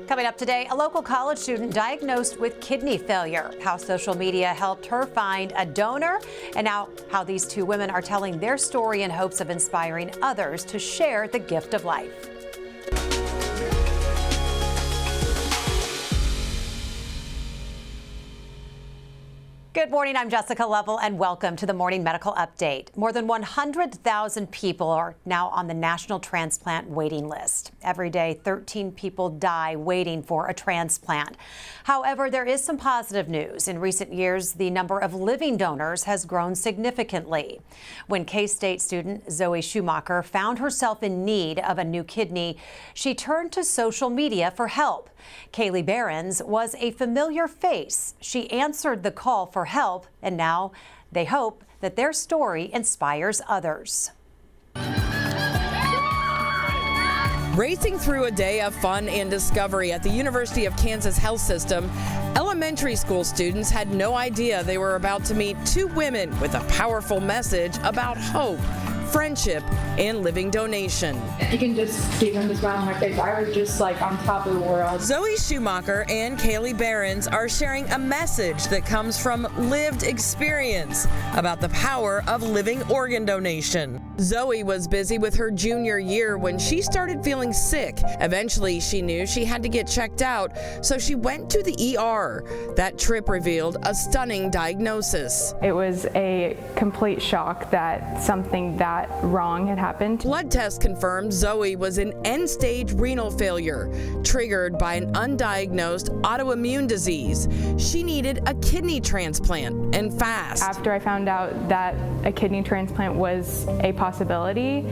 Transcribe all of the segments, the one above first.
Coming up today, a local college student diagnosed with kidney failure, how social media helped her find a donor, and now how these two women are telling their story in hopes of inspiring others to share the gift of life. Good morning, I'm Jessica Lovell, and welcome to the Morning Medical Update. More than 100,000 people are now on the National Transplant Waiting List. Every day, 13 people die waiting for a transplant. However, there is some positive news. In recent years, the number of living donors has grown significantly. When K-State student Zoe Schumacher found herself in need of a new kidney, she turned to social media for help. Kaylee Behrens was a familiar face. She answered the call for help, and now they hope that their story inspires others. Racing through a day of fun and discovery at the University of Kansas Health System, elementary school students had no idea they were about to meet two women with a powerful message about hope, friendship, and living donation. You can just see them the smile on my face. I was just like on top of the world. Zoe Schumacher and Kaylee Behrens are sharing a message that comes from lived experience about the power of living organ donation. Zoe was busy with her junior year when she started feeling sick. Eventually, she knew she had to get checked out, so she went to the ER. That trip revealed a stunning diagnosis. It was a complete shock that something that wrong had happened. Blood tests confirmed Zoe was in end-stage renal failure, triggered by an undiagnosed autoimmune disease. She needed a kidney transplant, and fast. After I found out that a kidney transplant was a possibility,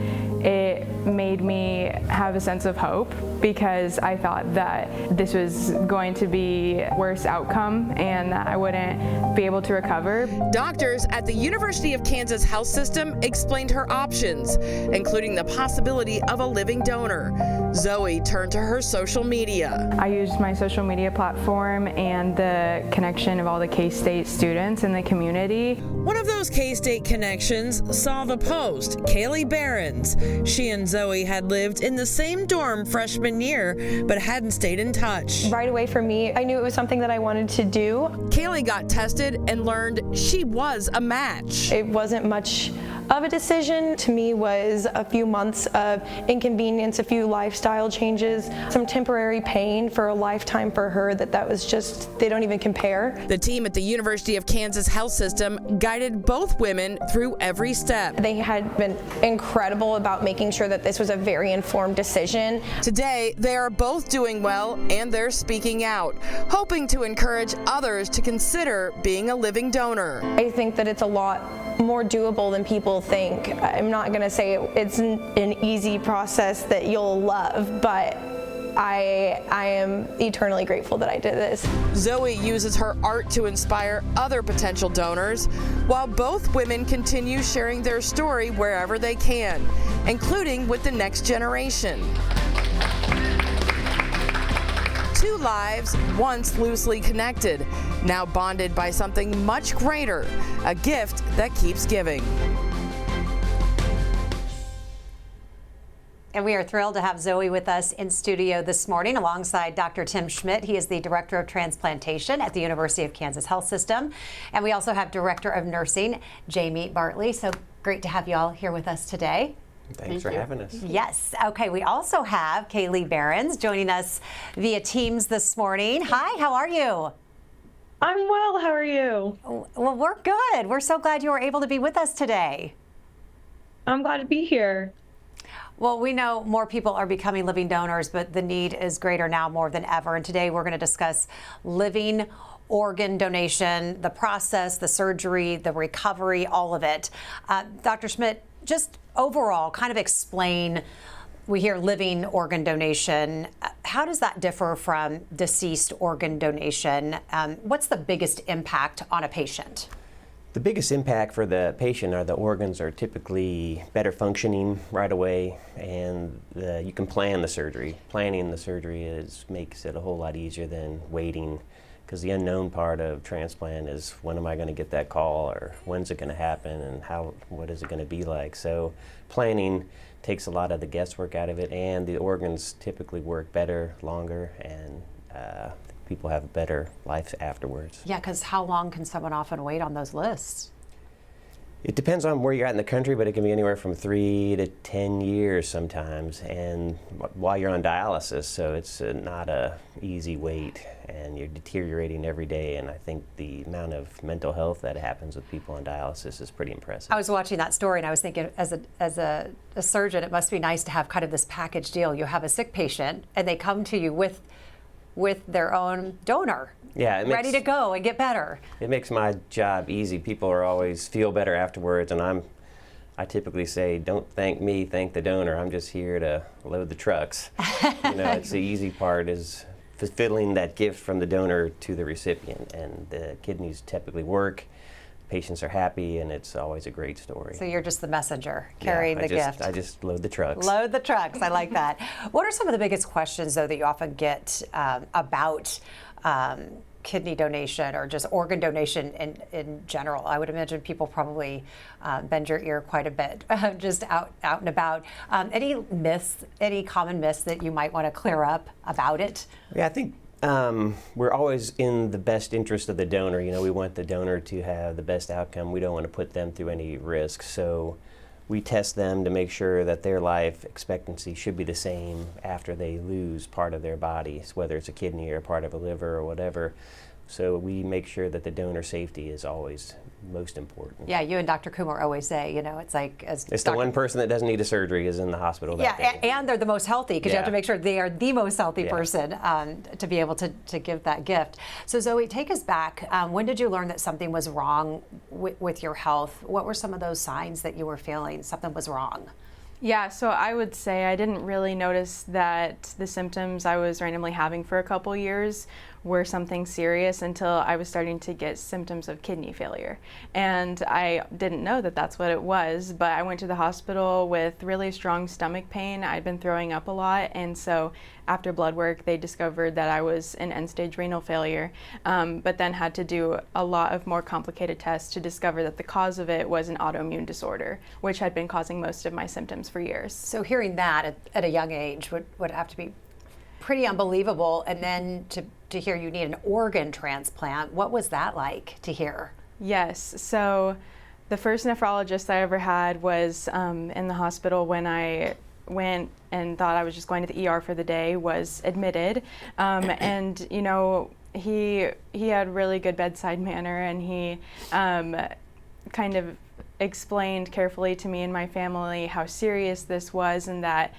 it made me have a sense of hope because I thought that this was going to be a worse outcome and that I wouldn't be able to recover. Doctors at the University of Kansas Health System explained her options, including the possibility of a living donor. Zoe turned to her social media. I used my social media platform and the connection of all the K-State students in the community. One of those K-State connections saw the post, Kaylee Behrens. She and Zoe had lived in the same dorm freshman year, but hadn't stayed in touch. Right away for me, I knew it was something that I wanted to do. Kaylee got tested and learned she was a match. It wasn't much of a decision. To me was a few months of inconvenience, a few lifestyle changes, some temporary pain for a lifetime for her that was just, they don't even compare. The team at the University of Kansas Health System guided both women through every step. They had been incredible about making sure that this was a very informed decision. Today, they are both doing well and they're speaking out, hoping to encourage others to consider being a living donor. I think that it's a lot more doable than people think. I'm not going to say it's an easy process that you'll love, but I am eternally grateful that I did this. Zoe uses her art to inspire other potential donors, while both women continue sharing their story wherever they can, including with the next generation. Two lives, once loosely connected, now bonded by something much greater, a gift that keeps giving. And we are thrilled to have Zoe with us in studio this morning alongside Dr. Tim Schmidt. He is the Director of Transplantation at the University of Kansas Health System. And we also have Director of Nursing, Jamie Bartley. So great to have you all here with us today. Thanks for having us. Yes. Okay. We also have Kaylee Behrens joining us via Teams this morning. Hi, how are you? I'm well. How are you? Well, we're good. We're so glad you were able to be with us today. I'm glad to be here. Well, we know more people are becoming living donors, but the need is greater now more than ever. And today we're going to discuss living organ donation, the process, the surgery, the recovery, all of it. Dr. Schmidt, just overall, kind of explain, we hear living organ donation. How does that differ from deceased organ donation? What's the biggest impact on a patient? The biggest impact for the patient are the organs are typically better functioning right away, and you can plan the surgery. Planning the surgery makes it a whole lot easier than waiting, because the unknown part of transplant is when am I going to get that call, or when's it going to happen, and what is it going to be like. So planning takes a lot of the guesswork out of it, and the organs typically work better, longer, and people have a better life afterwards. Yeah, because how long can someone often wait on those lists? It depends on where you're at in the country, but it can be anywhere from 3 to 10 years sometimes, and while you're on dialysis, so it's not a easy wait, and you're deteriorating every day, and I think the amount of mental health that happens with people on dialysis is pretty impressive. I was watching that story and I was thinking, as a surgeon, it must be nice to have kind of this package deal. You have a sick patient and they come to you with their own donor. Yeah, ready to go and get better. It makes my job easy. People are always feel better afterwards, and I typically say, don't thank me, thank the donor. I'm just here to load the trucks. It's the easy part is fulfilling that gift from the donor to the recipient, and the kidneys typically work. Patients are happy, and it's always a great story. So you're just the messenger carrying the gift. I just load the trucks. Load the trucks. I like that. What are some of the biggest questions, though, that you often get about kidney donation or just organ donation in general? I would imagine people probably bend your ear quite a bit, just out and about. Any myths, any common myths that you might want to clear up about it? Yeah, I think we're always in the best interest of the donor. We want the donor to have the best outcome. We don't want to put them through any risk. So we test them to make sure that their life expectancy should be the same after they lose part of their body, whether it's a kidney or part of a liver or whatever. So we make sure that the donor safety is always most important. Yeah, you and Dr. Kumar always say, it's like it's the one person that doesn't need a surgery is in the hospital that day. And they're the most healthy because you have to make sure they are the most healthy person to be able to give that gift. So Zoe, take us back. When did you learn that something was wrong with your health? What were some of those signs that you were feeling something was wrong? Yeah, so I would say I didn't really notice that the symptoms I was randomly having for a couple years were something serious until I was starting to get symptoms of kidney failure. And I didn't know that that's what it was, but I went to the hospital with really strong stomach pain. I'd been throwing up a lot, and so after blood work, they discovered that I was in end-stage renal failure, but then had to do a lot of more complicated tests to discover that the cause of it was an autoimmune disorder, which had been causing most of my symptoms for years. So hearing that at a young age would have to be pretty unbelievable, and then to hear you need an organ transplant, what was that like to hear? Yes, so the first nephrologist I ever had was in the hospital when I went and thought I was just going to the ER for the day, was admitted, and he had really good bedside manner, and he kind of explained carefully to me and my family how serious this was, and that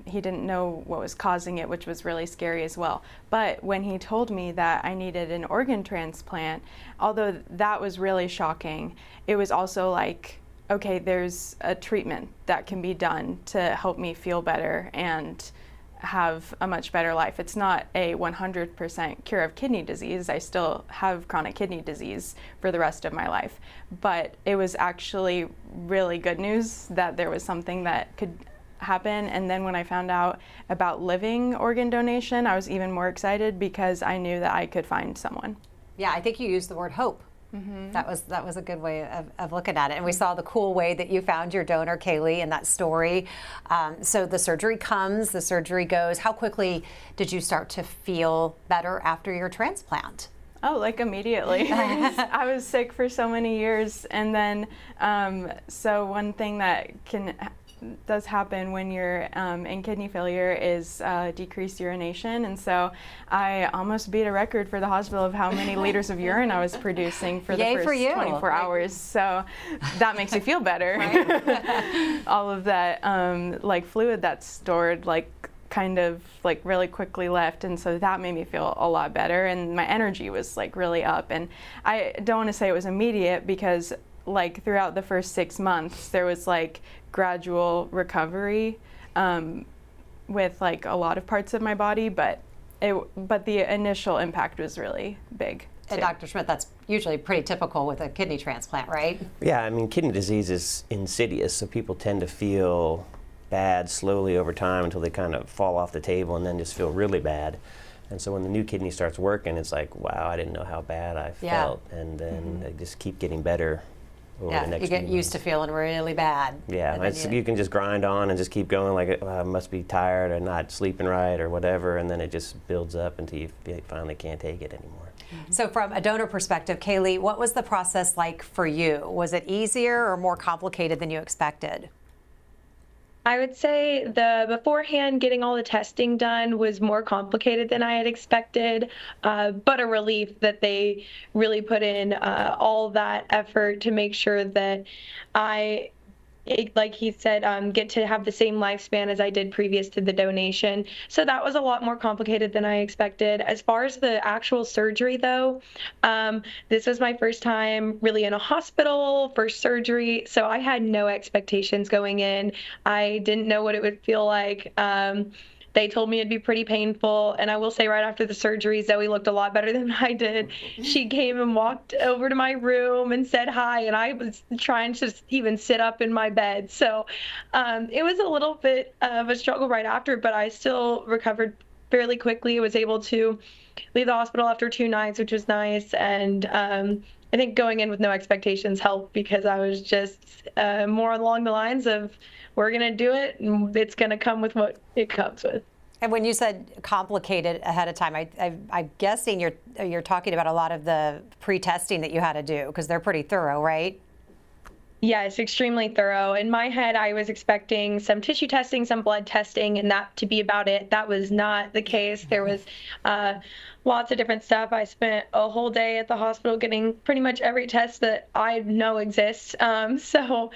he didn't know what was causing it, which was really scary as well. But when he told me that I needed an organ transplant, although that was really shocking, it was also like, okay, there's a treatment that can be done to help me feel better and have a much better life. It's not a 100% cure of kidney disease. I still have chronic kidney disease for the rest of my life. But it was actually really good news that there was something that could happen. And then when I found out about living organ donation, I was even more excited because I knew that I could find someone. Yeah, I think you used the word hope. Mm-hmm. That was a good way of looking at it. And we saw the cool way that you found your donor, Kaylee, in that story. So the surgery comes, the surgery goes. How quickly did you start to feel better after your transplant? Oh, like immediately. I was sick for so many years. And then, so one thing that does happen when you're in kidney failure is decreased urination, and so I almost beat a record for the hospital of how many liters of urine I was producing for the first 24 hours. So that makes you feel better. All of that like fluid that's stored kind of really quickly left, and so that made me feel a lot better, and my energy was really up. And I don't want to say it was immediate because throughout the first 6 months there was gradual recovery with a lot of parts of my body, but the initial impact was really big. And Dr. Schmidt, that's usually pretty typical with a kidney transplant, right? Yeah, I mean, kidney disease is insidious, so people tend to feel bad slowly over time until they kind of fall off the table and then just feel really bad. And so when the new kidney starts working, it's like, wow, I didn't know how bad I felt. And then they just keep getting better over the next you get few used to feeling really bad. Yeah, and then you can just grind on and just keep going like, I must be tired or not sleeping right or whatever, and then it just builds up until you finally can't take it anymore. So from a donor perspective, Kaylee, what was the process like for you? Was it easier or more complicated than you expected? I would say the beforehand getting all the testing done was more complicated than I had expected, but a relief that they really put in all that effort to make sure that like he said, get to have the same lifespan as I did previous to the donation. So that was a lot more complicated than I expected. As far as the actual surgery, though, this was my first time really in a hospital, first surgery. So I had no expectations going in. I didn't know what it would feel like. They told me it'd be pretty painful. And I will say right after the surgery, Zoe looked a lot better than I did. She came and walked over to my room and said hi. And I was trying to even sit up in my bed. So it was a little bit of a struggle right after, but I still recovered fairly quickly. I was able to leave the hospital after 2 nights, which was nice. And I think going in with no expectations helped because I was just more along the lines of, we're going to do it, and it's going to come with what it comes with. And when you said complicated ahead of time, I'm guessing you're talking about a lot of the pre-testing that you had to do, because they're pretty thorough, right? Yes, extremely thorough. In my head, I was expecting some tissue testing, some blood testing, and that to be about it. That was not the case. There was lots of different stuff. I spent a whole day at the hospital getting pretty much every test that I know exists. So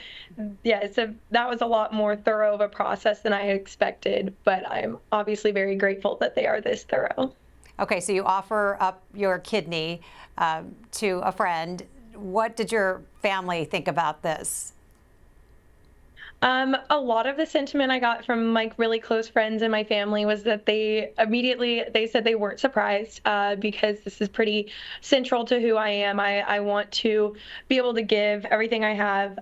that was a lot more thorough of a process than I expected, but I'm obviously very grateful that they are this thorough. Okay, so you offer up your kidney to a friend. What did your family think about this? A lot of the sentiment I got from like really close friends in my family was that they said they weren't surprised because this is pretty central to who I am. I want to be able to give everything I have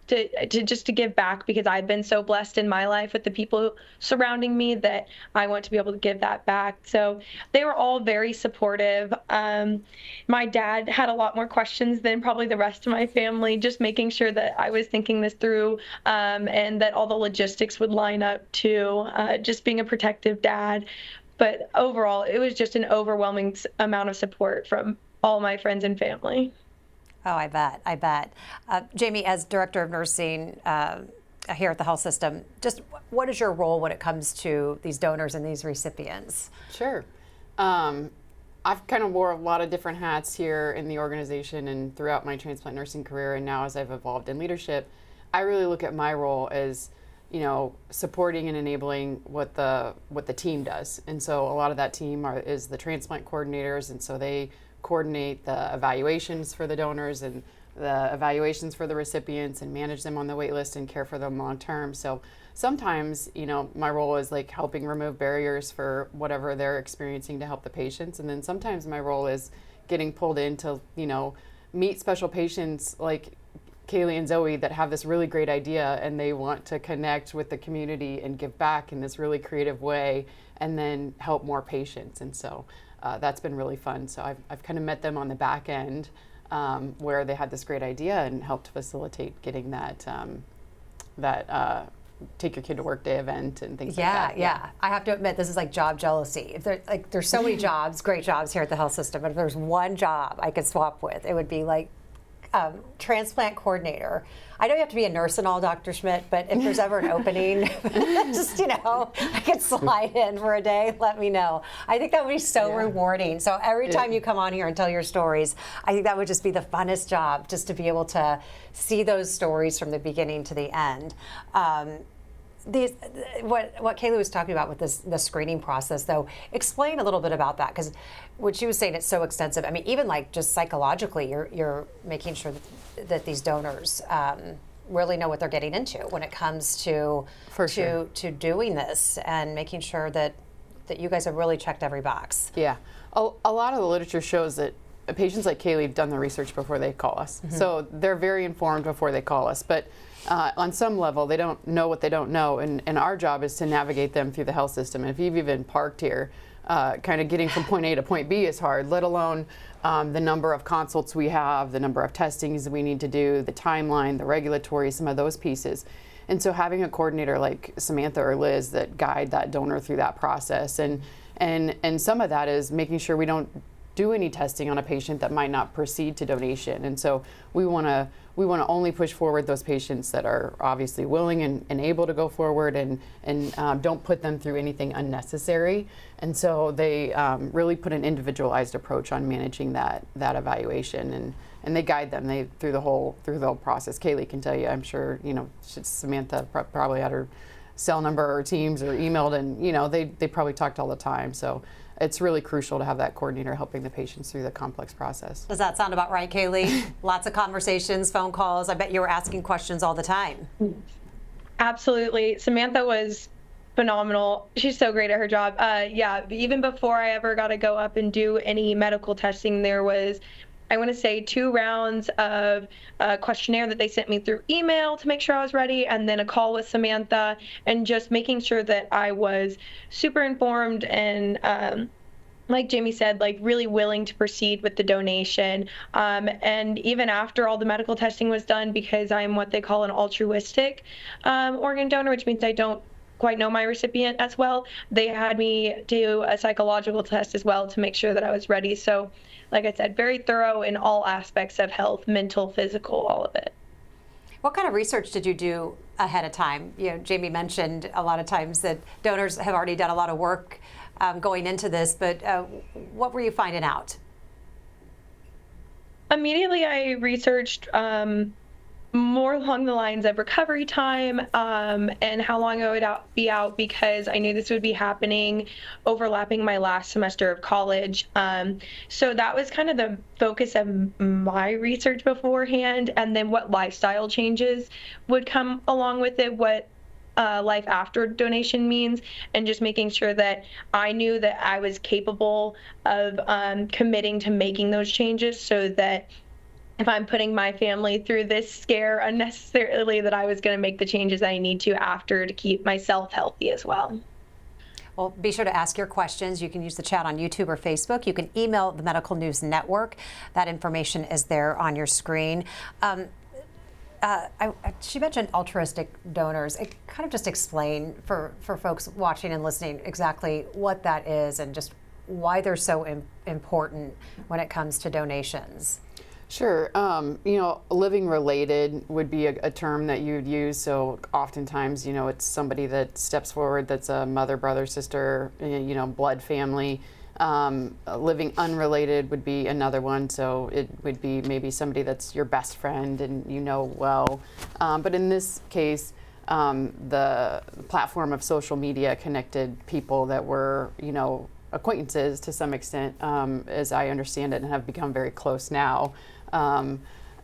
to give back, because I've been so blessed in my life with the people surrounding me that I want to be able to give that back. So they were all very supportive. My dad had a lot more questions than probably the rest of my family, just making sure that I was thinking this through and that all the logistics would line up to just being a protective dad. But overall, it was just an overwhelming amount of support from all my friends and family. Oh, I bet. Jamie, as Director of Nursing here at the health system, just what is your role when it comes to these donors and these recipients? Sure. I've kind of wore a lot of different hats here in the organization and throughout my transplant nursing career, and now as I've evolved in leadership, I really look at my role as, supporting and enabling what the team does. And so a lot of that team is the transplant coordinators, and so they coordinate the evaluations for the donors and the evaluations for the recipients and manage them on the wait list and care for them long term. So sometimes, my role is like helping remove barriers for whatever they're experiencing to help the patients. And then sometimes my role is getting pulled in to, meet special patients like Kaylee and Zoe that have this really great idea and they want to connect with the community and give back in this really creative way and then help more patients. And so that's been really fun. So I've kind of met them on the back end where they had this great idea and helped facilitate getting that take your kid to work day event and things like that. Yeah. I have to admit, this is like job jealousy. If there's so many jobs, great jobs here at the health system, but if there's one job I could swap with, it would be like transplant coordinator. I know you have to be a nurse and all, Dr. Schmidt, but if there's ever an opening, just, I could slide in for a day, let me know. I think that would be so rewarding. So every time you come on here and tell your stories, I think that would just be the funnest job, just to be able to see those stories from the beginning to the end. What Kaylee was talking about with the screening process, though, explain a little bit about that, because what she was saying, it's so extensive. I mean, even like just psychologically, you're making sure that these donors really know what they're getting into when it comes to doing this, and making sure that you guys have really checked every box. Yeah, a lot of the literature shows that patients like Kaylee have done the research before they call us, so they're very informed before they call us. But on some level, they don't know what they don't know, and our job is to navigate them through the health system. And if you've even parked here, kind of getting from point A to point B is hard, let alone the number of consults we have, the number of testings that we need to do, the timeline, the regulatory, some of those pieces. And so having a coordinator like Samantha or Liz that guide that donor through that process, and some of that is making sure we don't do any testing on a patient that might not proceed to donation. And so we want to only push forward those patients that are obviously willing and able to go forward, and don't put them through anything unnecessary. And so they really put an individualized approach on managing that evaluation, and they guide them through the whole process. Kaylee can tell you, I'm sure, Samantha probably had her cell number or Teams or emailed, and they probably talked all the time. So it's really crucial to have that coordinator helping the patients through the complex process. Does that sound about right, Kaylee? Lots of conversations, phone calls. I bet you were asking questions all the time. Absolutely. Samantha was phenomenal. She's so great at her job. Yeah, even before I ever got to go up and do any medical testing, there was, I want to say, 2 rounds of a questionnaire that they sent me through email to make sure I was ready, and then a call with Samantha, and just making sure that I was super informed and like Jamie said, like really willing to proceed with the donation. And even after all the medical testing was done, because I'm what they call an altruistic organ donor, which means I don't quite know my recipient as well, they had me do a psychological test as well to make sure that I was ready. So like I said, very thorough in all aspects of health, mental, physical, all of it. What kind of research did you do ahead of time? Jamie mentioned a lot of times that donors have already done a lot of work going into this, but what were you finding out? Immediately, I researched more along the lines of recovery time and how long I would be out, because I knew this would be happening overlapping my last semester of college. So that was kind of the focus of my research beforehand, and then what lifestyle changes would come along with it, what life after donation means, and just making sure that I knew that I was capable of committing to making those changes, so that if I'm putting my family through this scare unnecessarily, that I was going to make the changes I need to after to keep myself healthy as well. Well, be sure to ask your questions. You can use the chat on YouTube or Facebook. You can email the Medical News Network. That information is there on your screen. She mentioned altruistic donors. Kind of just explain for folks watching and listening exactly what that is and just why they're so important when it comes to donations. Sure. Living related would be a term that you'd use. So oftentimes, it's somebody that steps forward that's a mother, brother, sister, blood family. Living unrelated would be another one. So it would be maybe somebody that's your best friend and well. But in this case, the platform of social media connected people that were, acquaintances to some extent, as I understand it, and have become very close now.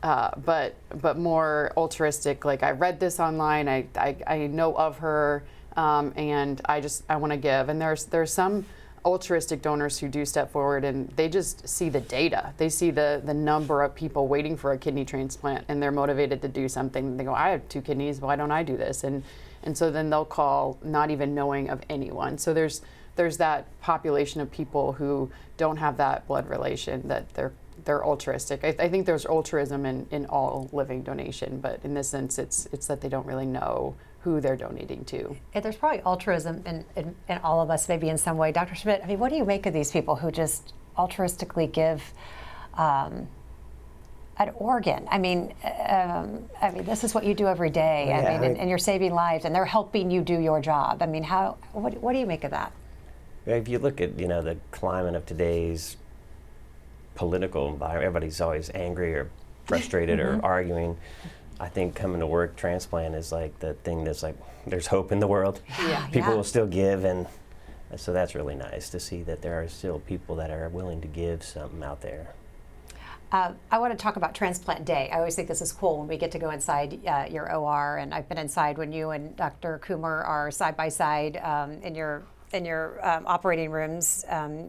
But more altruistic. Like, I read this online, I know of her, and I want to give. And there's some altruistic donors who do step forward, and they just see the data. They see the number of people waiting for a kidney transplant, and they're motivated to do something. They go, I have 2 kidneys, why don't I do this? And so then they'll call, not even knowing of anyone. So there's that population of people who don't have that blood relation, that they're altruistic. I think there's altruism in all living donation, but in this sense, it's that they don't really know who they're donating to. There's probably altruism in all of us, maybe in some way. Dr. Schmidt, what do you make of these people who just altruistically give an organ? This is what you do every day. Yeah, and you're saving lives, and they're helping you do your job. What do you make of that? If you look at the climate of today's political environment, everybody's always angry or frustrated or arguing. I think coming to work, transplant is like the thing that's like, there's hope in the world. People will still give, and so that's really nice to see that there are still people that are willing to give something out there. I want to talk about Transplant Day. I always think this is cool when we get to go inside your OR, and I've been inside when you and Dr. Coomer are side by side in your operating rooms.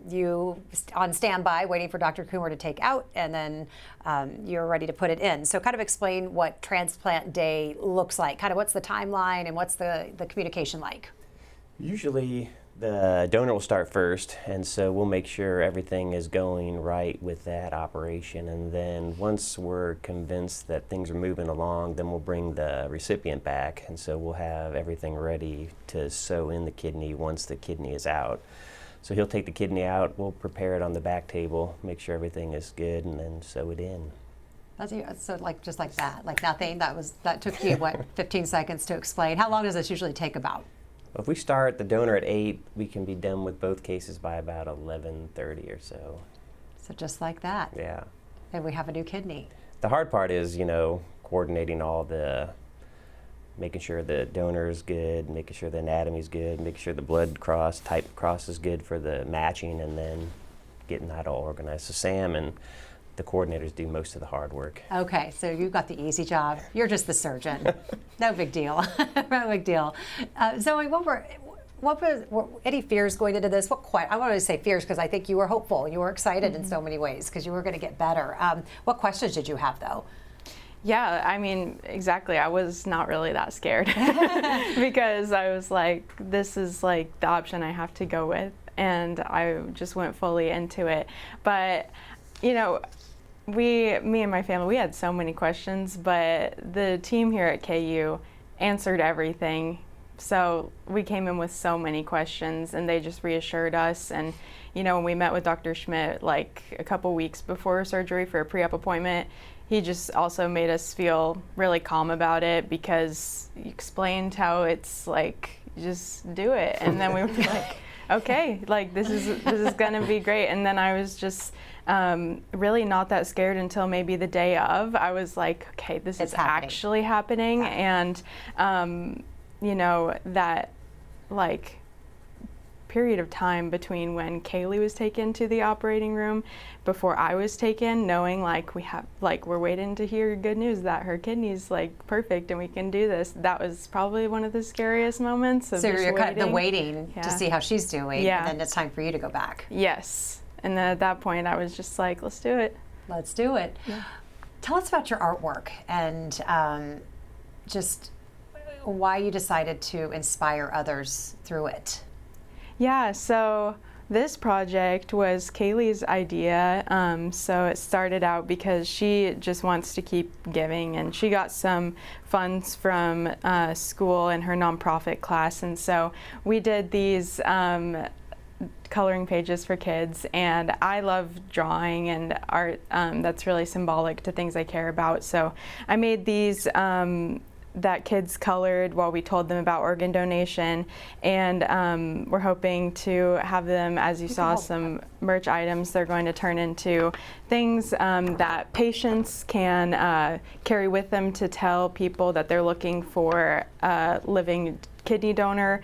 You on standby waiting for Dr. Coomer to take out, and then you're ready to put it in. So kind of explain what Transplant Day looks like. Kind of what's the timeline and what's the communication like? Usually The donor will start first, and so we'll make sure everything is going right with that operation. And then once we're convinced that things are moving along, then we'll bring the recipient back. And so we'll have everything ready to sew in the kidney once the kidney is out. So he'll take the kidney out, we'll prepare it on the back table, make sure everything is good, and then sew it in. So like just like that, like nothing. That took you what 15 seconds to explain. How long does this usually take about? If we start the donor at 8, we can be done with both cases by about 11:30 or so. So just like that. Yeah. And we have a new kidney. The hard part is, coordinating all the, making sure the donor is good, making sure the anatomy is good, making sure the blood type cross is good for the matching, and then getting that all organized. So Sam and the coordinators do most of the hard work. Okay, so you got the easy job. You're just the surgeon. No big deal. No big deal. Zoe, what were any fears going into this? I want to say fears because I think you were hopeful. You were excited in so many ways because you were going to get better. What questions did you have though? Yeah, I mean, exactly. I was not really that scared because I was like, this is like the option I have to go with. And I just went fully into it. But, me and my family, we had so many questions, but the team here at KU answered everything. So we came in with so many questions and they just reassured us. And, when we met with Dr. Schmidt like a couple weeks before surgery for a pre-op appointment, he just also made us feel really calm about it because he explained how it's like, just do it. And then we were like, okay, like this is gonna be great. And then I was just really not that scared until maybe the day of. I was like, okay, this is actually happening. And that like period of time between when Kaylee was taken to the operating room before I was taken, knowing we're waiting to hear good news that her kidney's like perfect and we can do this. That was probably one of the scariest moments of so just you're waiting. kind of waiting to see how she's doing, Yeah. and then it's time for you to go back. Yes. And then at that point I was just like, let's do it. Let's do it. Yeah. Tell us about your artwork and just why you decided to inspire others through it. Yeah, so this project was Kaylee's idea. So it started out because she just wants to keep giving, and she got some funds from school in her nonprofit class. And so we did these coloring pages for kids, and I love drawing and art. That's really symbolic to things I care about. So I made these that kids colored while we told them about organ donation, and we're hoping to have them, as you saw, some merch items. They're going to turn into things that patients can carry with them to tell people that they're looking for a living kidney donor.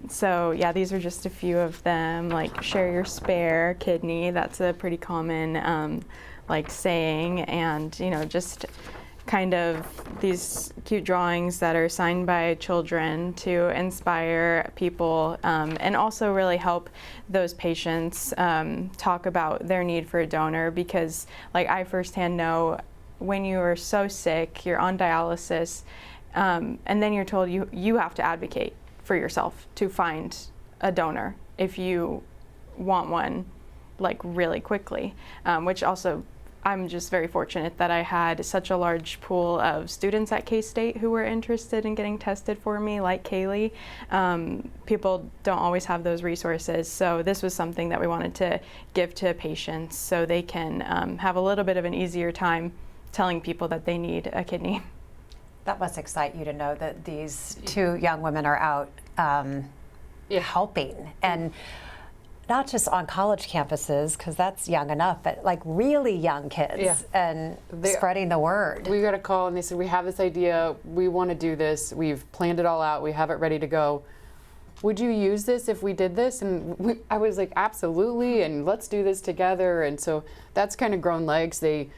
So yeah, these are just a few of them, like share your spare kidney. That's a pretty common like saying, and just kind of these cute drawings that are signed by children to inspire people and also really help those patients talk about their need for a donor, because like I firsthand know when you are so sick, you're on dialysis, and then you're told you have to advocate for yourself to find a donor if you want one like really quickly, which also I'm just very fortunate that I had such a large pool of students at K-State who were interested in getting tested for me, like Kaylee. People don't always have those resources, so this was something that we wanted to give to patients so they can have a little bit of an easier time telling people that they need a kidney. That must excite you to know that these two young women are out helping, and not just on college campuses, because that's young enough, but like really young kids and spreading the word. We got a call and they said, we have this idea, we want to do this, we've planned it all out, we have it ready to go. Would you use this if we did this? And I was like, absolutely, and let's do this together. And so that's kind of grown legs. They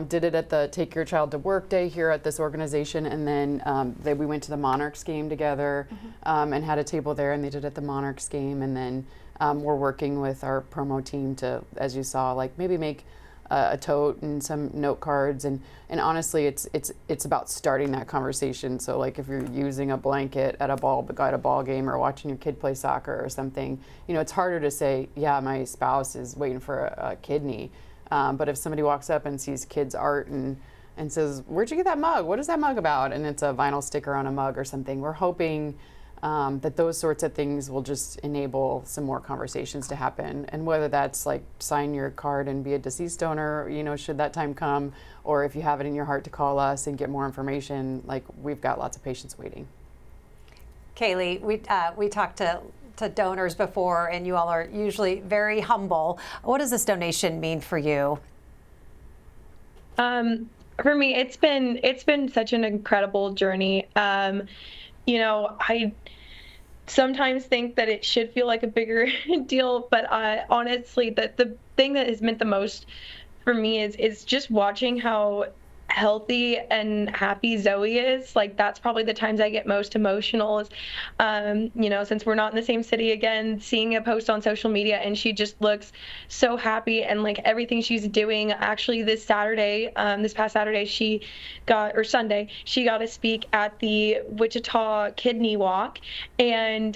did it at the Take Your Child to Work Day here at this organization, and then we went to the Monarchs game together and had a table there, and they did it at the Monarchs game, and then we're working with our promo team to, as you saw, like maybe make a tote and some note cards, and honestly, it's about starting that conversation. So like if you're using a blanket at a ball game or watching your kid play soccer or something, it's harder to say, yeah, my spouse is waiting for a kidney. But if somebody walks up and sees kids' art and says, where'd you get that mug? What is that mug about? And it's a vinyl sticker on a mug or something, we're hoping that those sorts of things will just enable some more conversations to happen. And whether that's like sign your card and be a deceased donor, should that time come, or if you have it in your heart to call us and get more information, like we've got lots of patients waiting. Kaylee, we talked to donors before, and you all are usually very humble. What does this donation mean for you? For me, it's been such an incredible journey. I sometimes think that it should feel like a bigger deal, but honestly, the thing that has meant the most for me is just watching how healthy and happy Zoe is. Like, that's probably the times I get most emotional is, since we're not in the same city again, seeing a post on social media and she just looks so happy and like everything she's doing. Actually, this past Saturday, Sunday, she got to speak at the Wichita Kidney Walk, and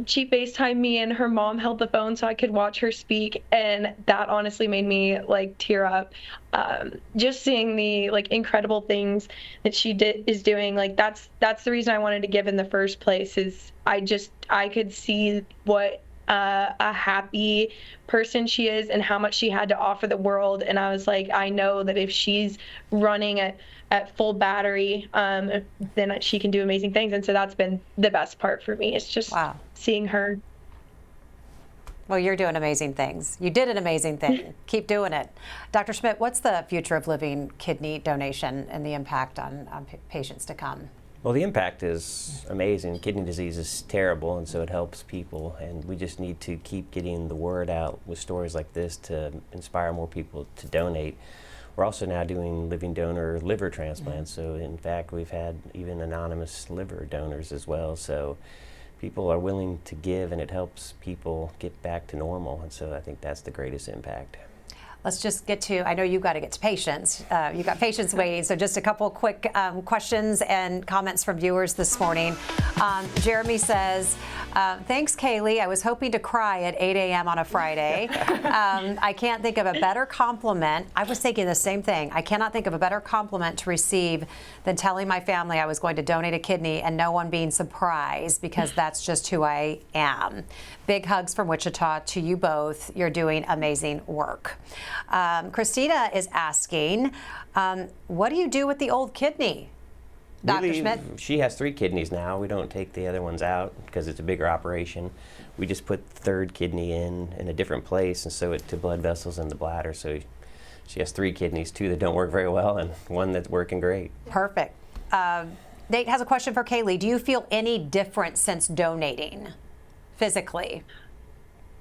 she FaceTimed me and her mom held the phone so I could watch her speak, and that honestly made me like tear up. Just seeing the like incredible things that she is doing, like that's the reason I wanted to give in the first place. Is I could see what a happy person she is and how much she had to offer the world, and I was like, I know that if she's running at full battery, then she can do amazing things. And so that's been the best part for me. It's just seeing her. Well, you're doing amazing things. You did an amazing thing. Keep doing it. Dr. Schmidt, what's the future of living kidney donation and the impact on patients to come? Well, the impact is amazing. Kidney disease is terrible, and so it helps people. And we just need to keep getting the word out with stories like this to inspire more people to donate. We're also now doing living donor liver transplants. So in fact, we've had even anonymous liver donors as well. So people are willing to give, and it helps people get back to normal. And so I think that's the greatest impact. Let's just get to, I know you've got to get to patients. You've got patients waiting, so just a couple quick questions and comments from viewers this morning. Jeremy says, thanks, Kaylee. I was hoping to cry at 8 a.m. on a Friday. I can't think of a better compliment. I was thinking the same thing. I cannot think of a better compliment to receive than telling my family I was going to donate a kidney and no one being surprised, because that's just who I am. Big hugs from Wichita to you both. You're doing amazing work. Christina is asking, what do you do with the old kidney? Dr. Schmidt? She has 3 kidneys now. We don't take the other ones out because it's a bigger operation. We just put the 3rd kidney in a different place and sew it to blood vessels in the bladder. So she has 3 kidneys, 2 that don't work very well and 1 that's working great. Perfect. Nate has a question for Kaylee. Do you feel any different since donating physically?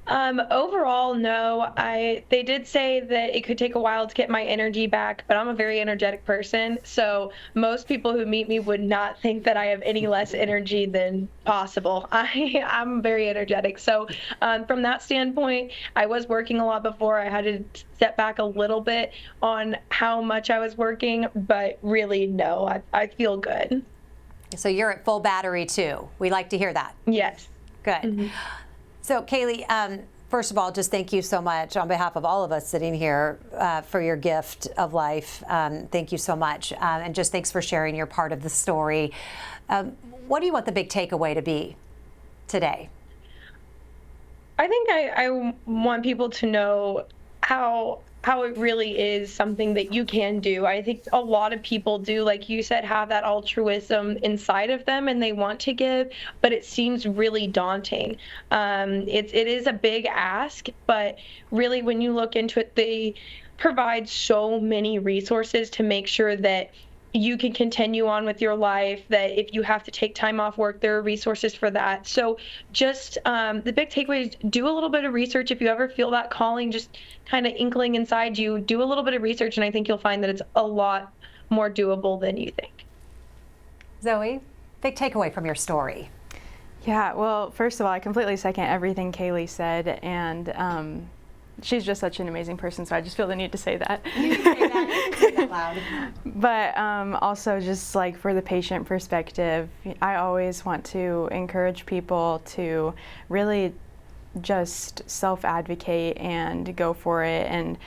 Overall, no. They did say that it could take a while to get my energy back, but I'm a very energetic person. So most people who meet me would not think that I have any less energy than possible. I'm very energetic. So from that standpoint, I was working a lot before. I had to step back a little bit on how much I was working, but really, no, I feel good. So you're at full battery too. We like to hear that. Yes. Good. Mm-hmm. So Kaylee, first of all, just thank you so much on behalf of all of us sitting here for your gift of life. Thank you so much. And just thanks for sharing your part of the story. What do you want the big takeaway to be today? I think I want people to know how it really is something that you can do. I think a lot of people do, like you said, have that altruism inside of them and they want to give, but it seems really daunting. It is a big ask, but really when you look into it, they provide so many resources to make sure that you can continue on with your life, that if you have to take time off work, there are resources for that. So just the big takeaway is do a little bit of research. If you ever feel that calling, just kind of inkling inside you, do a little bit of research, and I think you'll find that it's a lot more doable than you think. Zoe, big takeaway from your story. Yeah, well, first of all, I completely second everything Kaylee said, and she's just such an amazing person, so I just feel the need to say that. You can say that. You can say that loud. But also just like for the patient perspective, I always want to encourage people to really just self-advocate and go for it. And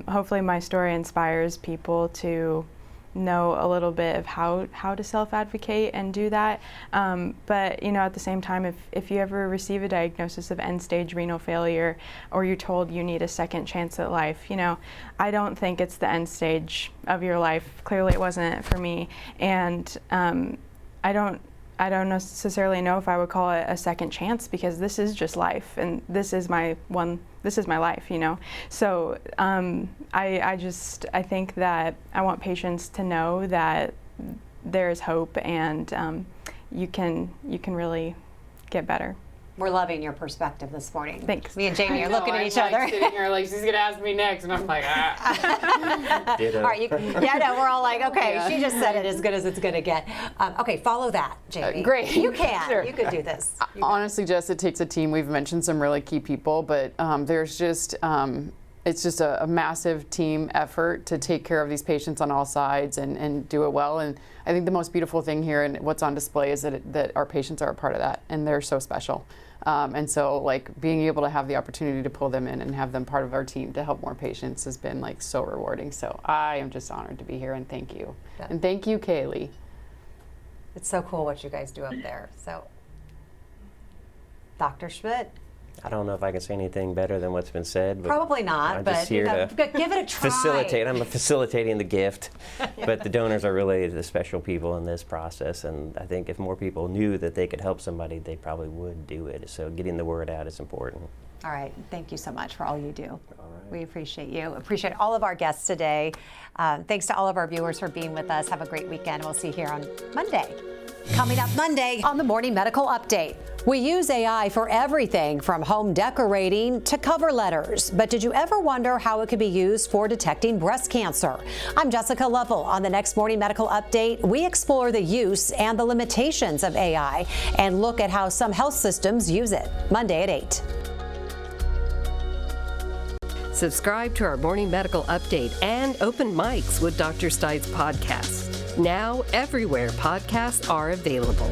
hopefully my story inspires people to know a little bit of how to self-advocate and do that. But at the same time, if you ever receive a diagnosis of end-stage renal failure, or you're told you need a second chance at life, I don't think it's the end stage of your life. Clearly it wasn't for me. And I don't necessarily know if I would call it a second chance, because this is just life, and this is my life, So I think that I want patients to know that there is hope, and you can really get better. We're loving your perspective this morning. Thanks. Me and Jamie are looking at each I'm other. sitting here like, she's going to ask me next, and I'm like, ah. Ditto. All right, we're all like, okay, Yeah. she just said it as good as it's going to get. Okay, follow that, Jamie. Great. You can. Sure. You could do this. Honestly, Jess, it takes a team. We've mentioned some really key people, but there's just, it's just a massive team effort to take care of these patients on all sides and do it well. And I think the most beautiful thing here and what's on display is that our patients are a part of that, and they're so special. And so, like, being able to have the opportunity to pull them in and have them part of our team to help more patients has been, like, so rewarding. So I am just honored to be here, and thank you. Yeah. And thank you, Kaylee. It's so cool what you guys do up there. So, Dr. Schmidt, I don't know if I can say anything better than what's been said. But probably not, I'm but just here to give it a try. facilitate. I'm facilitating the gift, but the donors are really the special people in this process, and I think if more people knew that they could help somebody, they probably would do it. So getting the word out is important. All right. Thank you so much for all you do. All right. We appreciate you. Appreciate all of our guests today. Thanks to all of our viewers for being with us. Have a great weekend. We'll see you here on Monday. Coming up Monday on the Morning Medical Update. We use AI for everything from home decorating to cover letters. But did you ever wonder how it could be used for detecting breast cancer? I'm Jessica Lovell. On the next Morning Medical Update, we explore the use and the limitations of AI and look at how some health systems use it. Monday at 8. Subscribe to our Morning Medical Update and Open Mics with Dr. Stites podcast. Now, everywhere podcasts are available.